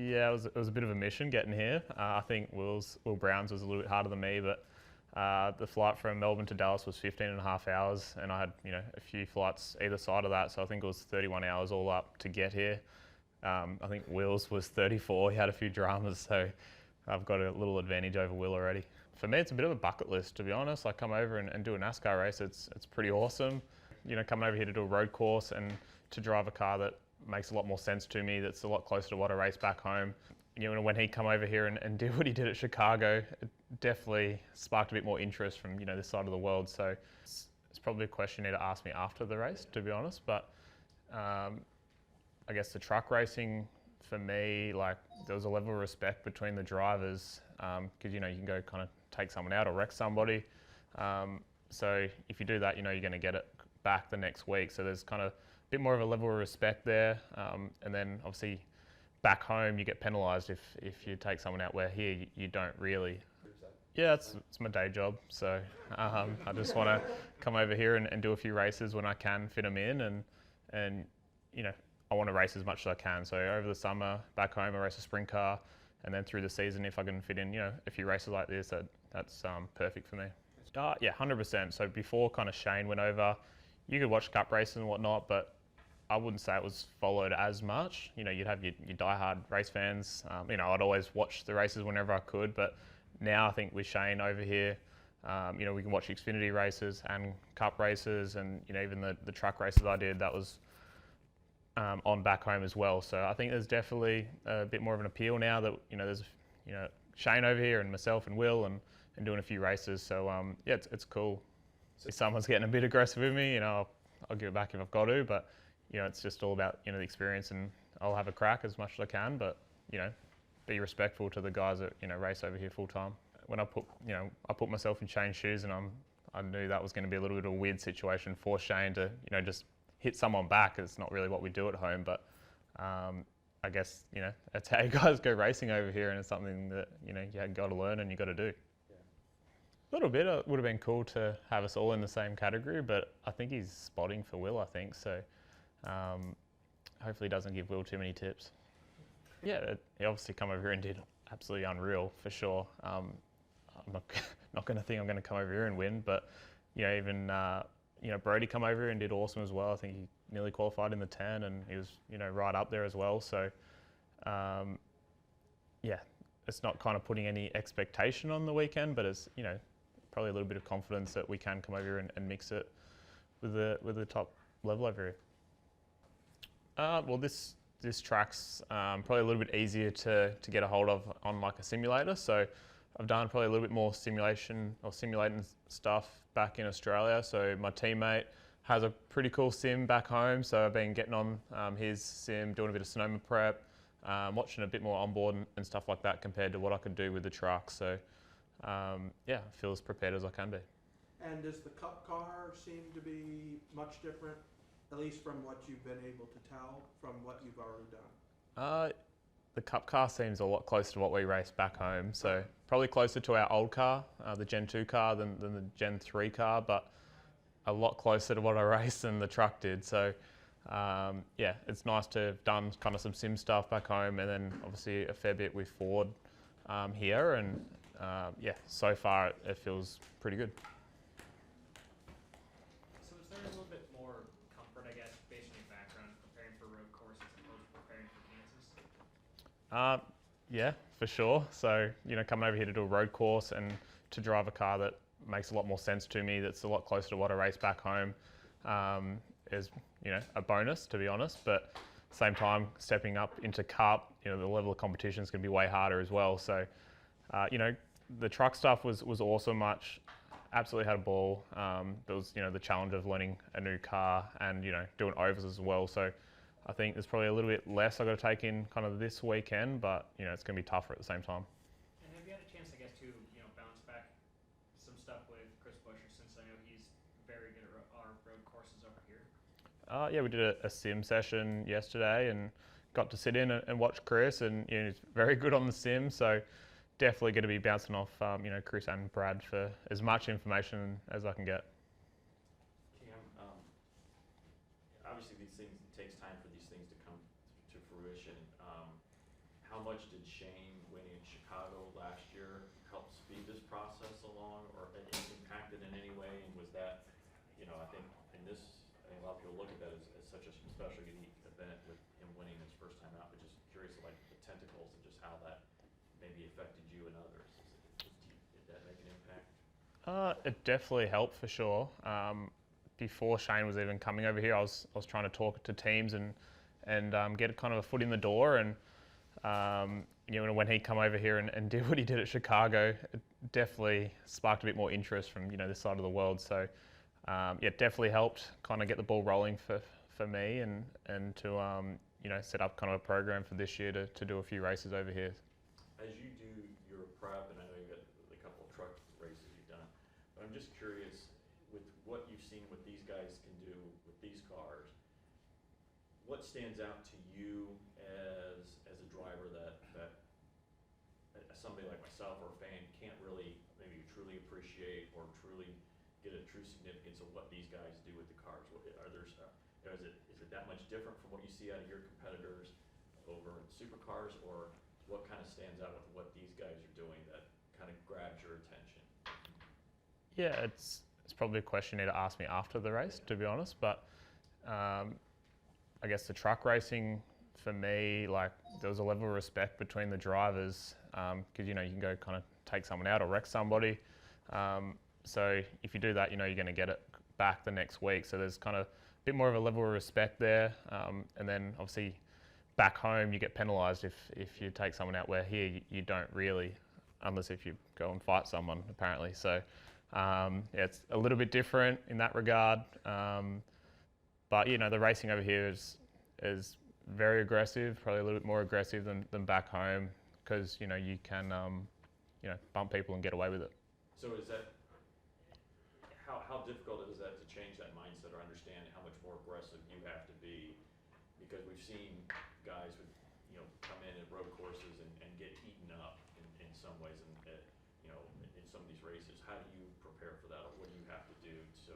Yeah, it was a bit of a mission getting here. I think Will Brown's was a little bit harder than me, but the flight from Melbourne to Dallas was 15 and a half hours, and I had a few flights either side of that, so I think it was 31 hours all up to get here. I think Will's was 34. He had a few dramas, so I've got a little advantage over Will already. For me, it's a bit of a bucket list, to be honest. Like, come over and do a NASCAR race. It's pretty awesome. Coming over here to do a road course and to drive a car that makes a lot more sense to me, that's a lot closer to what I race back home. When he come over here and did what he did at Chicago, it definitely sparked a bit more interest from this side of the world. So it's probably a question you need to ask me after the race, to be honest. But I guess the truck racing, for me, like, there was a level of respect between the drivers, because you can go kind of take someone out or wreck somebody. So if you do that, you're going to get it back the next week. So there's kind of a bit more of a level of respect there. And then obviously back home you get penalised if you take someone out, where here you don't really. Yeah, it's my day job. So I just want to come over here and do a few races when I can fit them in, and I want to race as much as I can. So over the summer back home I race a sprint car, and then through the season, if I can fit in a few races like this, that's perfect for me. Yeah, 100%. So before kind of Shane went over, you could watch cup races and whatnot, but I wouldn't say it was followed as much. You'd have your diehard race fans. I'd always watch the races whenever I could, but now I think with Shane over here, we can watch Xfinity races and cup races, and even the truck races I did, that was on back home as well. So I think there's definitely a bit more of an appeal now that there's Shane over here and myself and Will and doing a few races. So yeah, it's cool. If someone's getting a bit aggressive with me, I'll give it back if I've got to. But it's just all about the experience, and I'll have a crack as much as I can. But be respectful to the guys that race over here full time. When I put myself in Shane's shoes, and I knew that was going to be a little bit of a weird situation for Shane to just hit someone back. It's not really what we do at home, but I guess that's how you guys go racing over here, and it's something that you got to learn and you got to do. A little bit. It would have been cool to have us all in the same category, but I think he's spotting for Will, I think. So hopefully he doesn't give Will too many tips. Yeah, he obviously come over here and did absolutely unreal, for sure. I'm not going to think I'm going to come over here and win, but even Brody come over here and did awesome as well. I think he nearly qualified in the 10, and he was right up there as well. So yeah, it's not kind of putting any expectation on the weekend, but it's probably a little bit of confidence that we can come over here and mix it with the top level over here. Well, this track's probably a little bit easier to get a hold of on like a simulator. So I've done probably a little bit more simulating stuff back in Australia. So my teammate has a pretty cool sim back home. So I've been getting on his sim, doing a bit of Sonoma prep, watching a bit more onboard and stuff like that compared to what I could do with the truck. So yeah, I feel as prepared as I can be. And does the Cup car seem to be much different, at least from what you've been able to tell from what you've already done? The Cup car seems a lot closer to what we race back home. So probably closer to our old car, the Gen 2 car, than the Gen 3 car, but a lot closer to what I raced than the truck did. So yeah, it's nice to have done kind of some sim stuff back home, and then obviously a fair bit with Ford here, and yeah, so far it feels pretty good. So is there a little bit more comfort, I guess, based on your background, preparing for road courses as opposed to preparing for Kansas? Yeah, for sure. So coming over here to do a road course and to drive a car that makes a lot more sense to me, that's a lot closer to what I race back home, is a bonus, to be honest. But at the same time, stepping up into Cup, the level of competition is going to be way harder as well. So the truck stuff was awesome. Absolutely had a ball. There was the challenge of learning a new car and doing overs as well. So I think there's probably a little bit less I've got to take in kind of this weekend, but it's going to be tougher at the same time. And have you had a chance, I guess, to bounce back some stuff with Chris Buescher, since I know he's very good at our road courses over here? Yeah, we did a sim session yesterday and got to sit in and watch Chris, and he's very good on the sim. So definitely going to be bouncing off Chris and Brad for as much information as I can get. Obviously these things, it takes time for these things to come to fruition. How much much did Shane winning in Chicago last year help speed this process along, or impact it in any way? And was that, I think I think a lot of people look at that as such a special, unique event with him winning his first time out, but just curious of like the tentacles and just how that maybe affected you and others. Did that make an impact? It definitely helped for sure. Before Shane was even coming over here, I was trying to talk to teams and get kind of a foot in the door. And when he come over here and did what he did at Chicago, it definitely sparked a bit more interest from this side of the world. So it definitely helped kind of get the ball rolling for me and to set up kind of a program for this year to do a few races over here. As you do your prep, and I know you've got a couple of truck races you've done, but I'm just curious, with what you've seen what these guys can do with these cars, what stands out to you as a driver that somebody like myself or a fan can't really maybe truly appreciate or truly get a true significance of what these guys do with the cars? Is it that much different from what you see out of your competitors over in Supercars, or what kind of stands out with what these guys are doing that kind of grabs your attention? Yeah, it's probably a question you need to ask me after the race, to be honest. But I guess the truck racing, for me, like, there was a level of respect between the drivers because you can go kind of take someone out or wreck somebody. So if you do that, you're going to get it back the next week. So there's kind of a bit more of a level of respect there. And then obviously back home you get penalised if you take someone out, where here you don't really, unless if you go and fight someone, apparently. So it's a little bit different in that regard. But the racing over here is very aggressive, probably a little bit more aggressive than back home, because you can bump people and get away with it. So is that how difficult is that to change that mindset or understand how much more aggressive you have to be? Because we've seen guys with come in at road courses and get eaten up in some ways, and in some of these races. How do you prepare for that, or what do you have to do so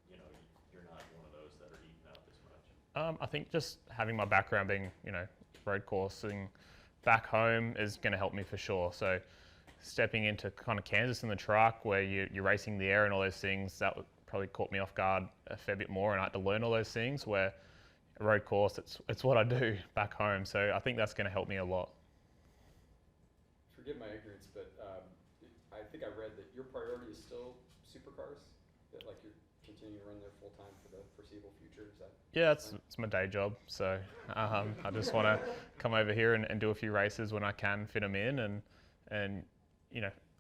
you're not one of those that are eaten up as much? I think just having my background being road coursing back home is going to help me for sure. So stepping into kind of Kansas in the truck, where you're racing the air and all those things, that probably caught me off guard a fair bit more, and I had to learn all those things, where a road course, it's what I do back home. So I think that's going to help me a lot. Forgive my ignorance, but I think I read that your priority is still Supercars, that like you're continuing to run there full time for the foreseeable future. Is that? Yeah, it's my day job. So I just want to come over here and do a few races when I can fit them in, and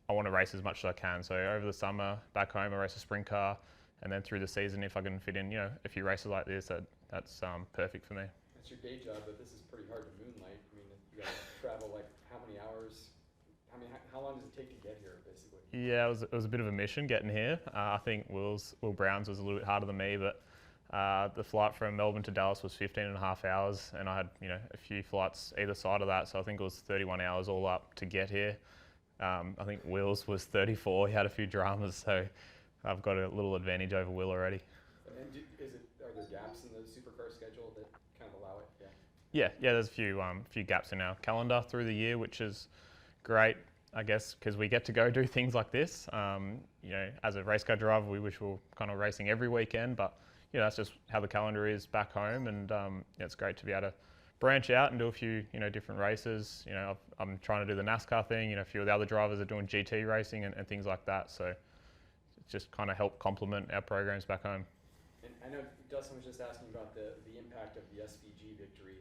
I want to race as much as I can. So over the summer back home, I race a sprint car, and then through the season, if I can fit in a few races like this, that's perfect for me. That's your day job, but this is pretty hard to moonlight. I mean, you got to travel like how many hours? How long does it take to get here, basically? Yeah, it was a bit of a mission getting here. I think Will Brown's was a little bit harder than me, but the flight from Melbourne to Dallas was 15.5 hours, and I had a few flights either side of that, so I think it was 31 hours all up to get here. I think Will's was 34. He had a few dramas, so I've got a little advantage over Will already. And are there gaps in the Supercar schedule that kind of allow it? Yeah. There's a few gaps in our calendar through the year, which is great, I guess, because we get to go do things like this. As a race car driver, we wish we were kind of racing every weekend, but that's just how the calendar is back home, and it's great to be able to branch out and do a few different races. I'm trying to do the NASCAR thing. A few of the other drivers are doing GT racing and things like that. So it's just kind of help complement our programs back home. And I know Dustin was just asking about the impact of the SVG victory,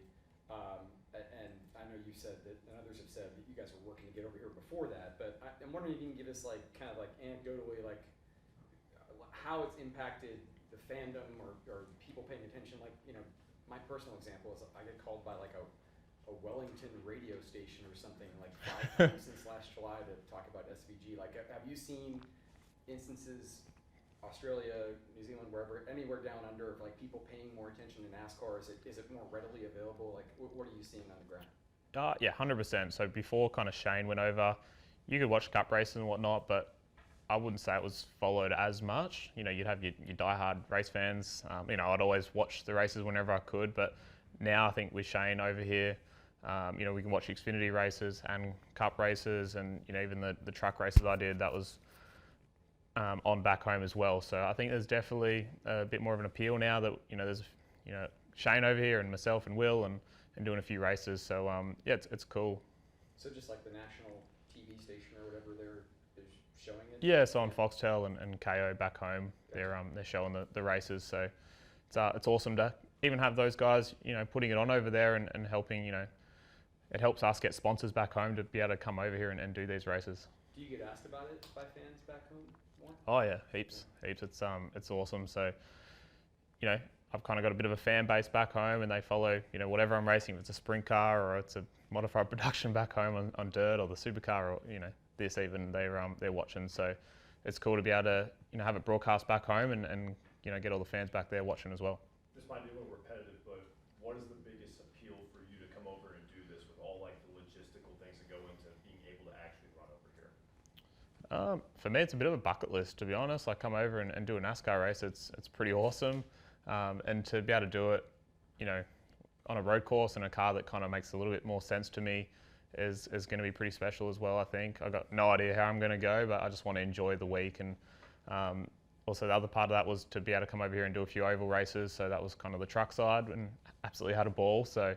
and I know you said that, and others have said that you guys were working to get over here before that. But I'm wondering if you can give us kind of anecdotally how it's impacted the fandom or people paying attention. My personal example is I get called by a Wellington radio station or something 5 times since last July to talk about SVG. Have you seen instances, Australia, New Zealand, wherever, anywhere down under, of people paying more attention to NASCAR? Is it more readily available? What are you seeing on the ground? Yeah, 100%. So before kind of Shane went over, you could watch cup races and whatnot, but I wouldn't say it was followed as much. You'd have your diehard race fans. I'd always watch the races whenever I could, but now I think with Shane over here, We can watch Xfinity races and Cup races, and even the truck races I did, that was on back home as well. So I think there's definitely a bit more of an appeal now that there's Shane over here and myself and Will and doing a few races. So it's cool. So just like the national TV station or whatever, they're showing it. Yeah, so on Foxtel and KO back home, they're showing the races. So it's awesome to even have those guys putting it on over there and helping. It helps us get sponsors back home to be able to come over here and do these races. Do you get asked about it by fans back home more? Oh yeah, heaps. It's awesome. So, I've kind of got a bit of a fan base back home, and they follow, whatever I'm racing. If it's a sprint car or it's a modified production back home on dirt, or the supercar, or this even, they're watching. So, it's cool to be able to have it broadcast back home and get all the fans back there watching as well. This might be a little repetitive, but what is the biggest appeal for you to come over and do this with all like the logistical things that go into being able to actually run over here? For me, it's a bit of a bucket list, to be honest. Like, come over and do a NASCAR race. It's pretty awesome. And to be able to do it, on a road course in a car that kind of makes a little bit more sense to me is going to be pretty special as well, I think. I've got no idea how I'm going to go, but I just want to enjoy the week. And also the other part of that was to be able to come over here and do a few oval races. So that was kind of the truck side, and absolutely had a ball. So,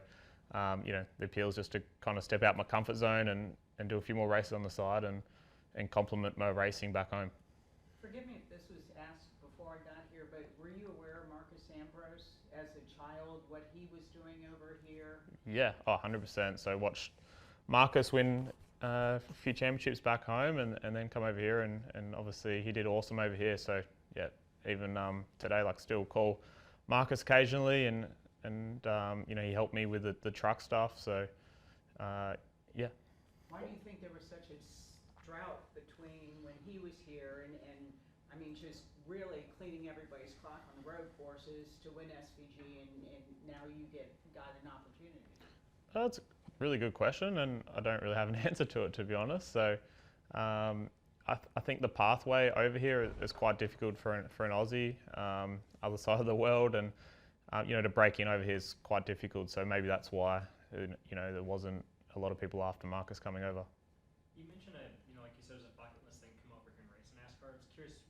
the appeal is just to kind of step out my comfort zone and do a few more races on the side and complement my racing back home. Forgive me if this was asked before I got here, but were you aware of Marcus Ambrose as a child, what he was doing over here? Yeah, 100%. So watched Marcus win a few championships back home and then come over here and obviously he did awesome over here. So yeah, even today, like, still call Marcus occasionally and he helped me with the truck stuff. So yeah. Why do you think there was such a drought between when he was here and I mean, just really cleaning everybody's clock on the road courses to win SVG, and now you got an opportunity? That's a really good question, and I don't really have an answer to it, to be honest. So I think the pathway over here is quite difficult for an Aussie, other side of the world, and to break in over here is quite difficult. So maybe that's why there wasn't a lot of people after Marcus coming over. You mentioned like you said, it was a bucket list thing, come over here and race NASCAR. I was curious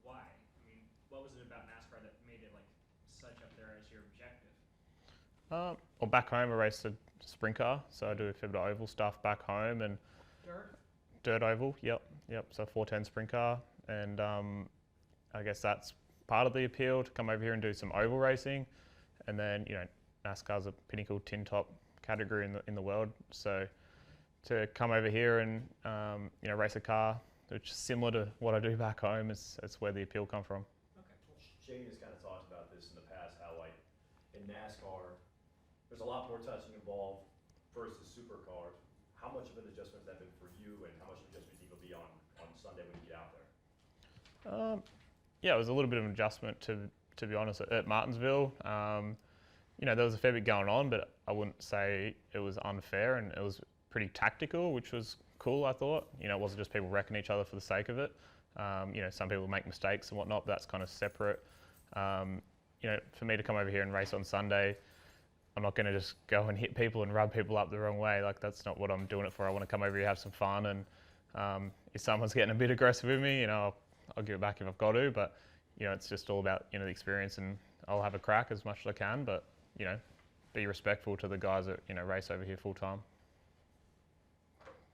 why. I mean, what was it about NASCAR that made it like such up there as your objective? Well, back home I raced a sprint car, so I do a fair bit of oval stuff back home and dirt oval. Yep. So 410 sprint car, and I guess that's part of the appeal to come over here and do some oval racing, and then NASCAR's a pinnacle tin top category in the world. So to come over here and race a car which is similar to what I do back home, it's where the appeal come from. Okay. Well, Shane has kind of talked about this in the past, how like in NASCAR, there's a lot more touching involved versus supercars. How much of an adjustment has that been for you, and how much of an adjustment do you think will be on Sunday when you get out there? Yeah, it was a little bit of an adjustment to be honest at Martinsville. There was a fair bit going on, but I wouldn't say it was unfair, and it was pretty tactical, which was cool, I thought. It wasn't just people wrecking each other for the sake of it. Some people make mistakes and whatnot, but that's kind of separate. For me to come over here and race on Sunday, I'm not going to just go and hit people and rub people up the wrong way. Like, that's not what I'm doing it for. I want to come over here, have some fun, and if someone's getting a bit aggressive with me, I'll give it back if I've got to. But it's just all about the experience, and I'll have a crack as much as I can. But be respectful to the guys that race over here full time.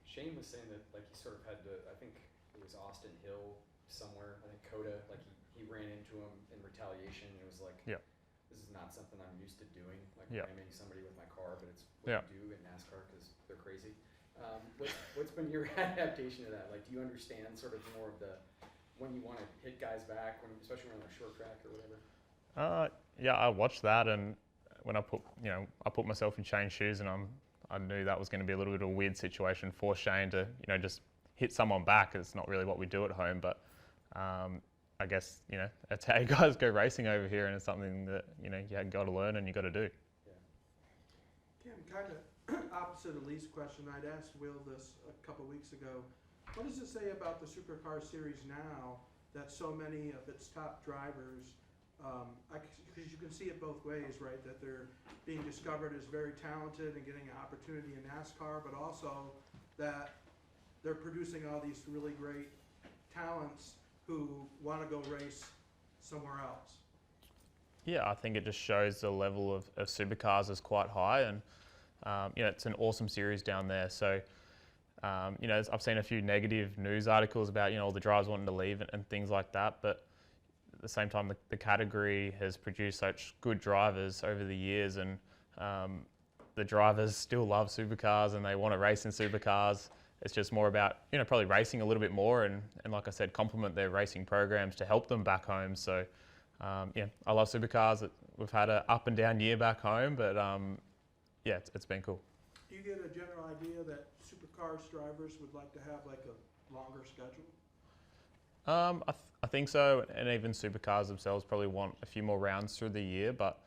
Shane was saying that like he sort of had to, I think it was Austin Hill somewhere, I think Coda, like he ran into him in retaliation, and it was like, yeah, this is not something I'm used to doing, like yeah, ramming somebody with my car, but it's what you do in NASCAR because they're crazy. What's been your adaptation to that? Like, do you understand sort of more of the, when you want to hit guys back, especially when on a short track or whatever? Yeah, I watched that, and when I put myself in Shane's shoes, and I knew that was going to be a little bit of a weird situation for Shane to, just hit someone back. It's not really what we do at home, but I guess, that's how you guys go racing over here, and it's something that, you got to learn and you got to do. Yeah. Cam, kind of opposite of Lee's question, I'd asked Will this a couple weeks ago. What does it say about the Supercar Series now that so many of its top drivers Because you can see it both ways, right? That they're being discovered as very talented and getting an opportunity in NASCAR, but also that they're producing all these really great talents who want to go race somewhere else. Yeah, I think it just shows the level of supercars is quite high, and it's an awesome series down there. So, I've seen a few negative news articles about all the drivers wanting to leave and things like that, but at the same time, the category has produced such good drivers over the years, and the drivers still love supercars and they want to race in supercars. It's just more about probably racing a little bit more, and like I said, complement their racing programs to help them back home. So. I love supercars. We've had an up and down year back home, but it's been cool. Do you get a general idea that supercars drivers would like to have like a longer schedule? I think so, and even supercars themselves probably want a few more rounds through the year, but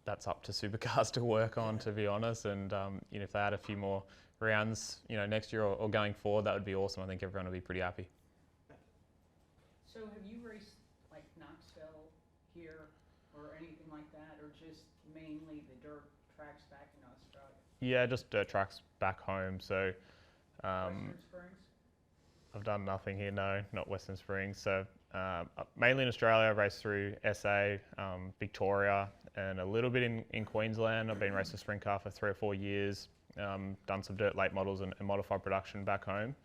that's up to supercars to work on, to be honest. And if they had a few more rounds, next year or going forward, that would be awesome. I think everyone would be pretty happy. So have you raced like Knoxville here or anything like that, or just mainly the dirt tracks back in Australia? Yeah, just dirt tracks back home. So Western Springs? I've done nothing here, no, not Western Springs. So mainly in Australia, I raced through SA, Victoria, and a little bit in Queensland. I've been racing a sprint car for 3 or 4 years, done some dirt late models and modified production back home,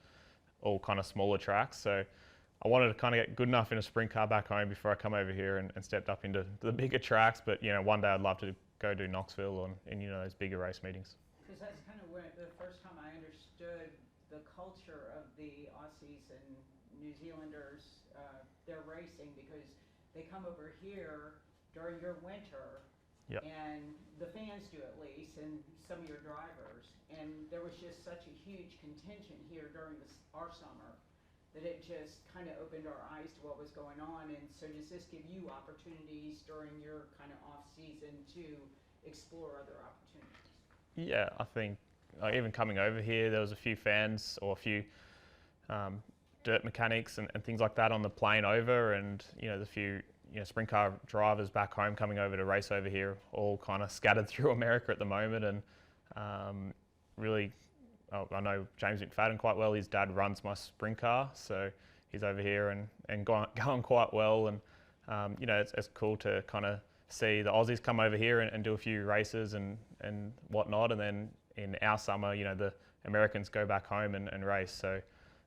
all kind of smaller tracks. So I wanted to kind of get good enough in a sprint car back home before I come over here and stepped up into the bigger tracks. But one day I'd love to go do Knoxville and those bigger race meetings. Because that's kind of the first time I understood the culture of the Aussies and New Zealanders, their racing, because they come over here during your winter, Yep. and the fans do at least, and some of your drivers, and there was just such a huge contingent here during our summer that it just kind of opened our eyes to what was going on. And so does this give you opportunities during your kind of off season to explore other opportunities? Yeah, I think even coming over here, there was a few fans or a few dirt mechanics and things like that on the plane over, and there's a few sprint car drivers back home coming over to race over here, all kind of scattered through America at the moment. And really, I know James McFadden quite well. His dad runs my sprint car, so he's over here and going quite well. And it's cool to kind of see the Aussies come over here and do a few races and whatnot, and then in our summer, the Americans go back home and race. So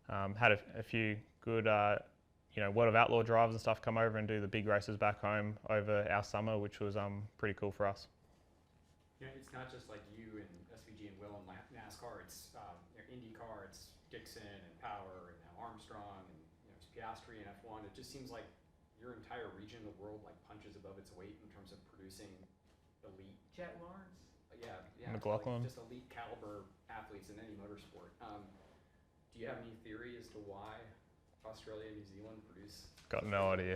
had a few good World of Outlaw drivers and stuff come over and do the big races back home over our summer, which was pretty cool for us. It's not just like you and SVG and Will and NASCAR. It's IndyCar, it's Dixon and Power and now Armstrong and it's Piastri and F1. It just seems like your entire region of the world like punches above its weight in terms of producing elite. Jet Lawrence? Yeah, McLaughlin. like just elite caliber athletes in any motorsport. Do you have any theory as to why Australia and New Zealand produce? Got no idea.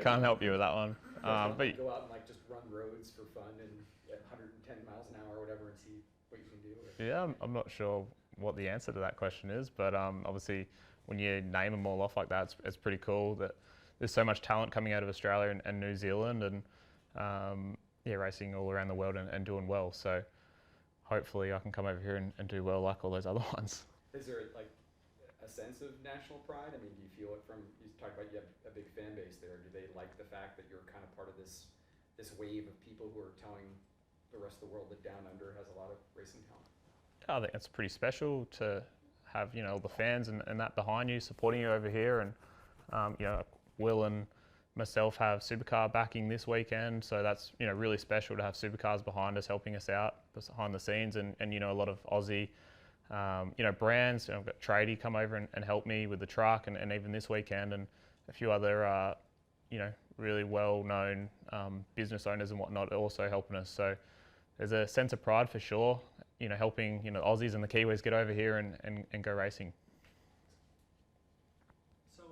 Can't help you with that one. But go out and like just run roads for fun and at 110 miles an hour or whatever and see what you can do. Yeah, I'm not sure what the answer to that question is, but obviously when you name them all off like that, it's pretty cool that there's so much talent coming out of Australia and New Zealand, and racing all around the world and doing well. So hopefully I can come over here and do well like all those other ones. Is there like a sense of national pride? I mean, do you feel it from, you talk about you have a big fan base there. Do they like the fact that you're kind of part of this wave of people who are telling the rest of the world that Down Under has a lot of racing talent? I think it's pretty special to have, all the fans and that behind you, supporting you over here. And, Will and myself have Supercar backing this weekend. So that's, really special to have Supercars behind us, helping us out behind the scenes. And a lot of Aussie, brands. I've got Tradie come over and help me with the truck, and even this weekend, and a few other, really well-known business owners and whatnot also helping us. So there's a sense of pride for sure, helping, Aussies and the Kiwis get over here and go racing. So,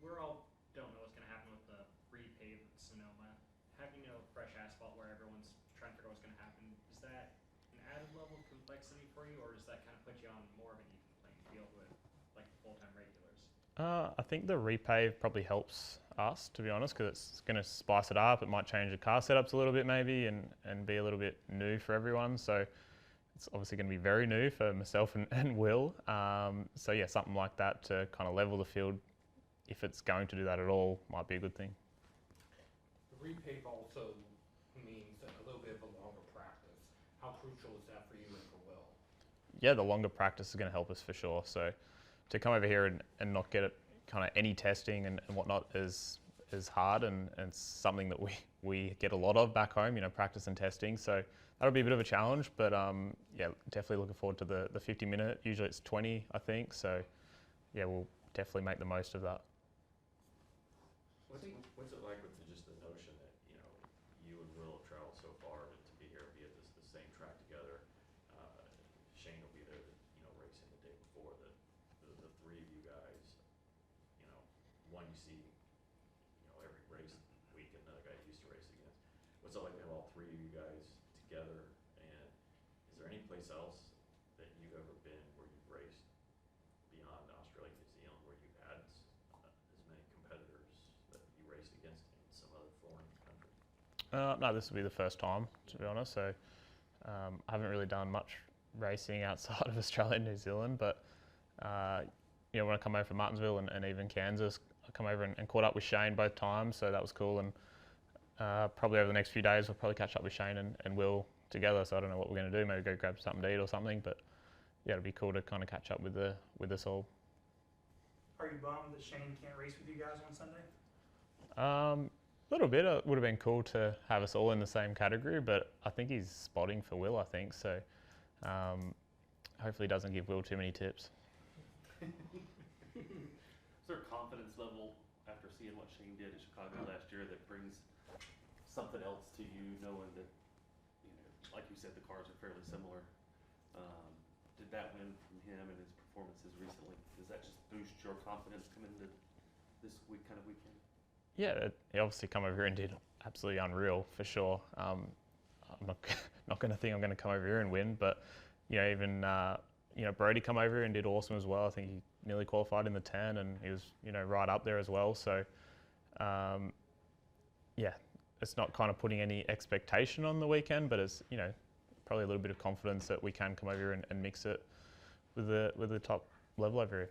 we're all don't know what's going to happen with the repave at Sonoma. Having, fresh asphalt where everyone's trying to figure out what's going to happen, is that an added level of complexity for you, or does that kind of put you on more of an even playing field with, like, full-time regulars? I think the repave probably helps us, to be honest, because it's going to spice it up. It might change the car setups a little bit maybe and be a little bit new for everyone. So it's obviously going to be very new for myself and Will. So yeah, something like that to kind of level the field, if it's going to do that at all, might be a good thing. The repave also means a little bit of a longer practice. How crucial is that for you and for Will? Yeah, the longer practice is going to help us for sure. So to come over here and not get it kind of any testing and whatnot is hard, and it's something that we get a lot of back home, you know, practice and testing. So that'll be a bit of a challenge, but yeah, definitely looking forward to the 50-minute. Usually it's 20, I think. So yeah, we'll definitely make the most of that. What's it like with just the notion that, you know, you and Will have traveled so far to be here, be at the same track together? Shane will be there, you know, racing the day before. The three of you guys, you know, one you see, you know, every race week, and another guy you used to race against. What's it like to have all three of you guys together? And is there any place else that you've ever been where you've raced beyond Australia, New Zealand, where you've had as many competitors that you raced against in some other foreign country? No, this will be the first time, to be honest. So I haven't really done much racing outside of Australia and New Zealand, but you know, when I come over from Martinsville and even Kansas, I come over and caught up with Shane both times, so that was cool. And probably over the next few days, we'll probably catch up with Shane and Will together. So I don't know what we're going to do. Maybe go grab something to eat or something. But yeah, it'll be cool to kind of catch up with us all. Are you bummed that Shane can't race with you guys on Sunday? A little bit. It would have been cool to have us all in the same category, but I think he's spotting for Will, I think. So hopefully he doesn't give Will too many tips. Is there a confidence level after seeing what Shane did in Chicago last year that brings something else to you, knowing that, you know, like you said, the cars are fairly similar? Did that win from him and his performances recently, does that just boost your confidence coming into this kind of weekend? Yeah, he obviously come over here and did absolutely unreal for sure. I'm not going to think I'm going to come over here and win, but you know, even you know, Brody come over here and did awesome as well. I think he nearly qualified in the 10, and he was, you know, right up there as well. So yeah, it's not kind of putting any expectation on the weekend, but it's, you know, probably a little bit of confidence that we can come over here and mix it with the top level over here.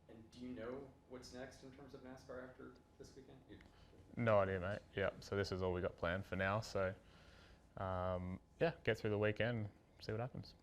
And do you know what's next in terms of NASCAR after this weekend? No idea, mate. Yeah, so this is all we got planned for now. So yeah, get through the weekend, see what happens.